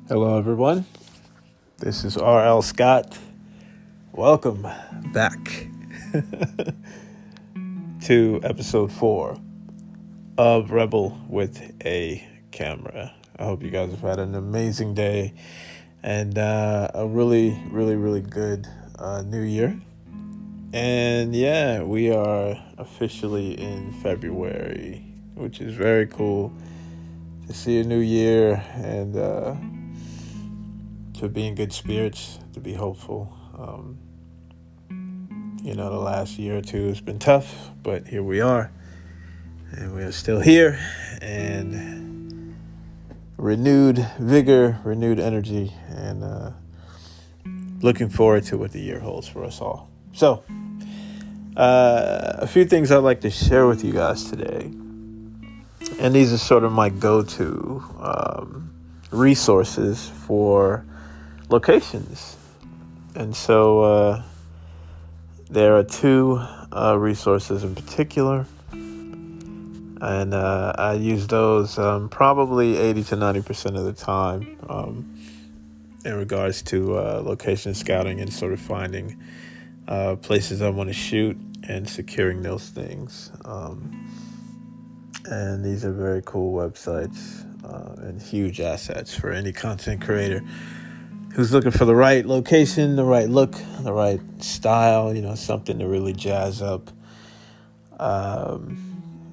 Hello, everyone. This is R.L. Scott. Welcome back to episode 4 of Rebel with a Camera. I hope you guys have had an amazing day and a really good new year. And yeah, we are officially in February, which is very cool to see a new year and to be in good spirits, to be hopeful. The last year or two has been tough, but here we are, and we are still here, and renewed vigor, renewed energy, and looking forward to what the year holds for us all. So, a few things I'd like to share with you guys today, and these are sort of my go-to resources for locations. And so there are two resources in particular, and I use those probably 80 to 90% of the time in regards to location scouting and sort of finding places I want to shoot and securing those things. And these are very cool websites and huge assets for any content creator who's looking for the right location, the right look, the right style, something to really jazz up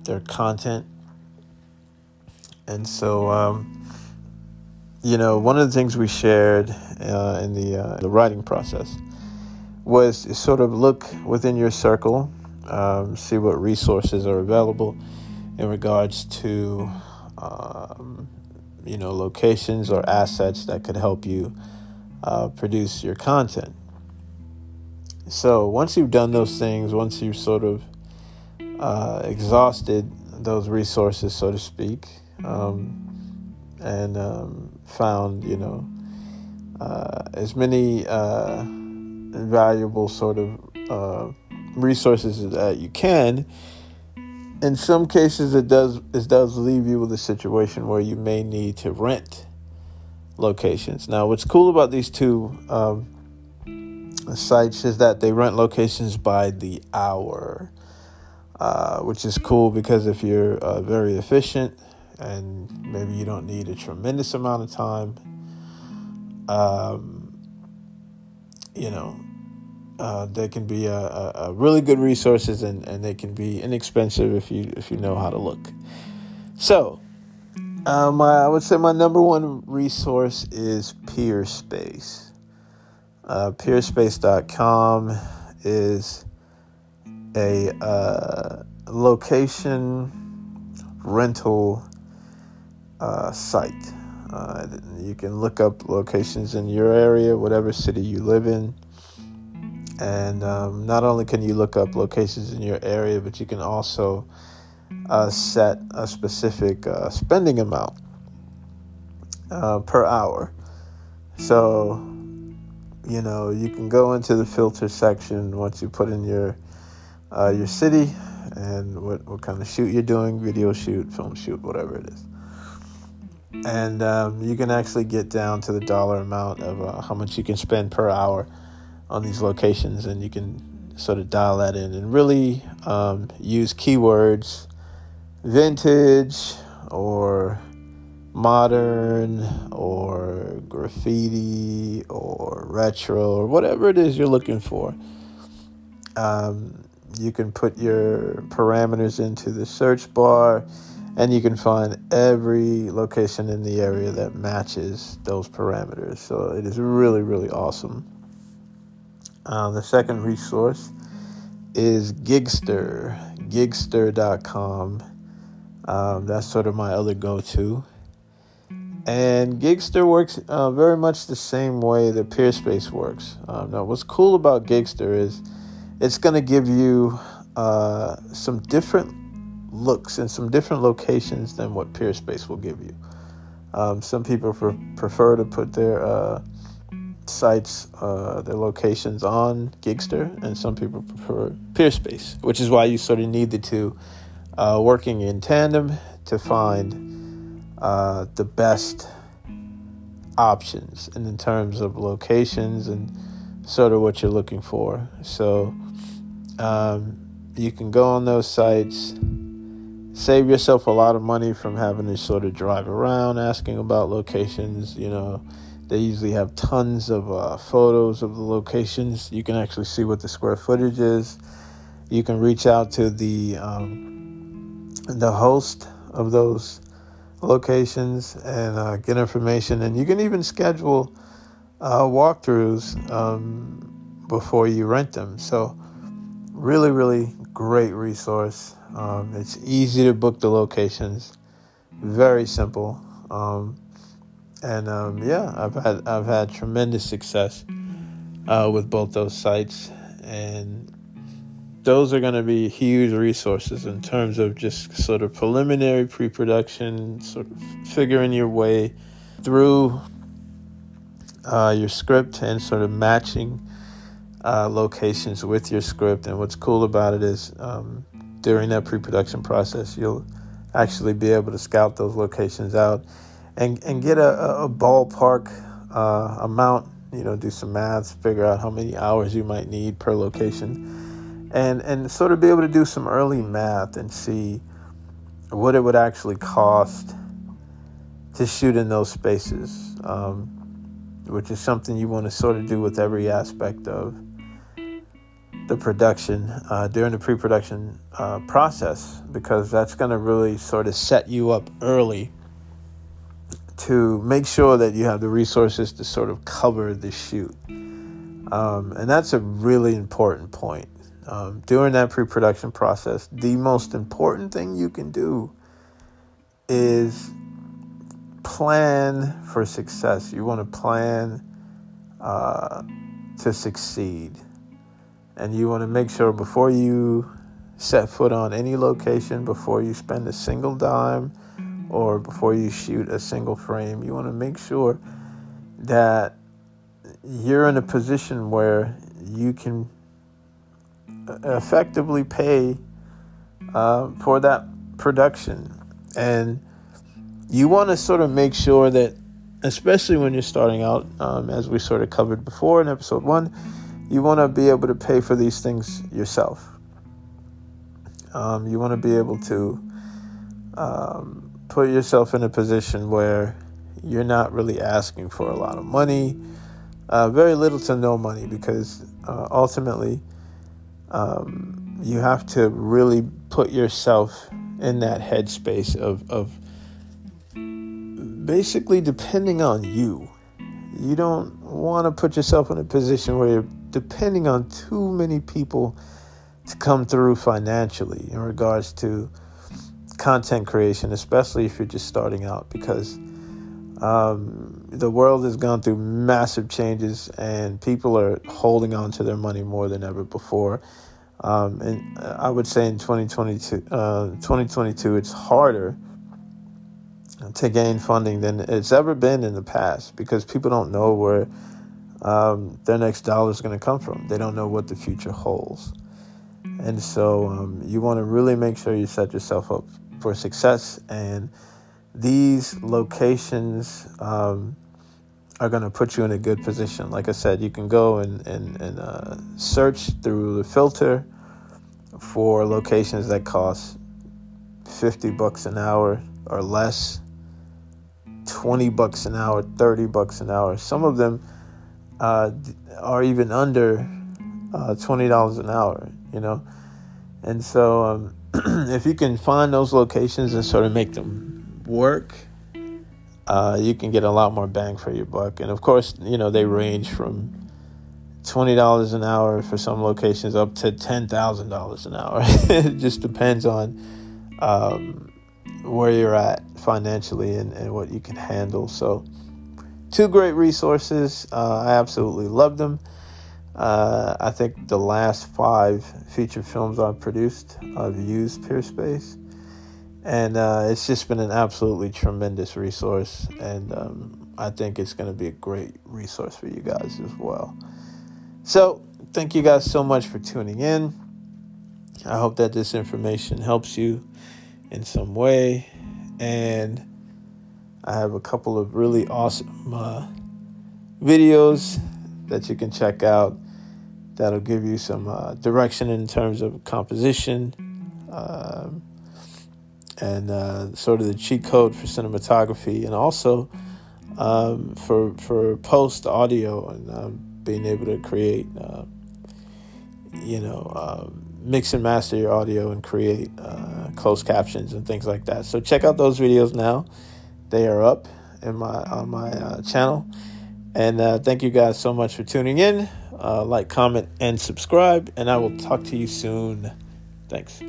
their content. And so, one of the things we shared in the writing process was to sort of look within your circle, see what resources are available in regards to, locations or assets that could help you produce your content. So once you've done those things, once you've sort of exhausted those resources, so to speak, and found, as many valuable sort of resources that you can, in some cases it does leave you with a situation where you may need to rent locations. Now, what's cool about these two sites is that they rent locations by the hour, which is cool because if you're very efficient and maybe you don't need a tremendous amount of time, they can be a really good resources, and they can be inexpensive if you know how to look. So, I would say my number one resource is Peerspace. Peerspace.com is a location rental site. You can look up locations in your area, whatever city you live in. And not only can you look up locations in your area, but you can also set a specific spending amount per hour. So, you can go into the filter section once you put in your city and what kind of shoot you're doing, video shoot, film shoot, whatever it is. And you can actually get down to the dollar amount of how much you can spend per hour on these locations, and you can sort of dial that in and really use keywords, vintage or modern or graffiti or retro or whatever it is you're looking for. You can put your parameters into the search bar, and you can find every location in the area that matches those parameters. So it is really, really awesome. The second resource is Gigster, Gigster.com. That's sort of my other go-to. And Gigster works very much the same way that Peerspace works. Now, what's cool about Gigster is it's going to give you some different looks and some different locations than what Peerspace will give you. Some people prefer to put their sites, their locations on Gigster, and some people prefer Peerspace, which is why you sort of need the two working in tandem to find the best options and in terms of locations and sort of what you're looking for. So you can go on those sites, save yourself a lot of money from having to sort of drive around asking about locations. They usually have tons of photos of the locations. You can actually see what the square footage is. You can reach out to the host of those locations and get information. And you can even schedule walkthroughs before you rent them. So really, really great resource. It's easy to book the locations. Very simple. I've had tremendous success with both those sites, and those are going to be huge resources in terms of just sort of preliminary pre-production, sort of figuring your way through your script and sort of matching locations with your script. And what's cool about it is during that pre-production process, you'll actually be able to scout those locations out and get a ballpark amount, do some maths, figure out how many hours you might need per location, and sort of be able to do some early math and see what it would actually cost to shoot in those spaces, which is something you want to sort of do with every aspect of the production during the pre-production process, because that's going to really sort of set you up early to make sure that you have the resources to sort of cover the shoot. And that's a really important point. During that pre-production process, the most important thing you can do is plan for success. You want to plan to succeed. And you want to make sure before you set foot on any location, before you spend a single dime, or before you shoot a single frame, you want to make sure that you're in a position where you can effectively pay for that production. And you want to sort of make sure that, especially when you're starting out, as we sort of covered before in episode 1, you want to be able to pay for these things yourself. You want to be able to put yourself in a position where you're not really asking for a lot of money, very little to no money, because ultimately you have to really put yourself in that headspace of basically depending on you. You don't want to put yourself in a position where you're depending on too many people to come through financially in regards to content creation, especially if you're just starting out, because the world has gone through massive changes and people are holding on to their money more than ever before. And I would say in 2022, it's harder to gain funding than it's ever been in the past, because people don't know where their next dollar is going to come from. They don't know what the future holds. And so you want to really make sure you set yourself up for success. And these locations are going to put you in a good position. Like I said, you can go and search through the filter for locations that cost $50 an hour or less, $20 an hour, $30 an hour. Some of them are even under $20 an hour, And so if you can find those locations and sort of make them work, you can get a lot more bang for your buck. And of course, they range from $20 an hour for some locations up to $10,000 an hour. It just depends on where you're at financially and what you can handle. So 2 great resources. I absolutely love them. I think the last 5 feature films I've produced, I've used Peerspace. And it's just been an absolutely tremendous resource. And I think it's going to be a great resource for you guys as well. So thank you guys so much for tuning in. I hope that this information helps you in some way. And I have a couple of really awesome videos that you can check out that'll give you some direction in terms of composition and sort of the cheat code for cinematography, and also for post audio and being able to create, mix and master your audio and create closed captions and things like that. So check out those videos now. They are up on my channel. And thank you guys so much for tuning in. Like, comment, and subscribe. And I will talk to you soon. Thanks.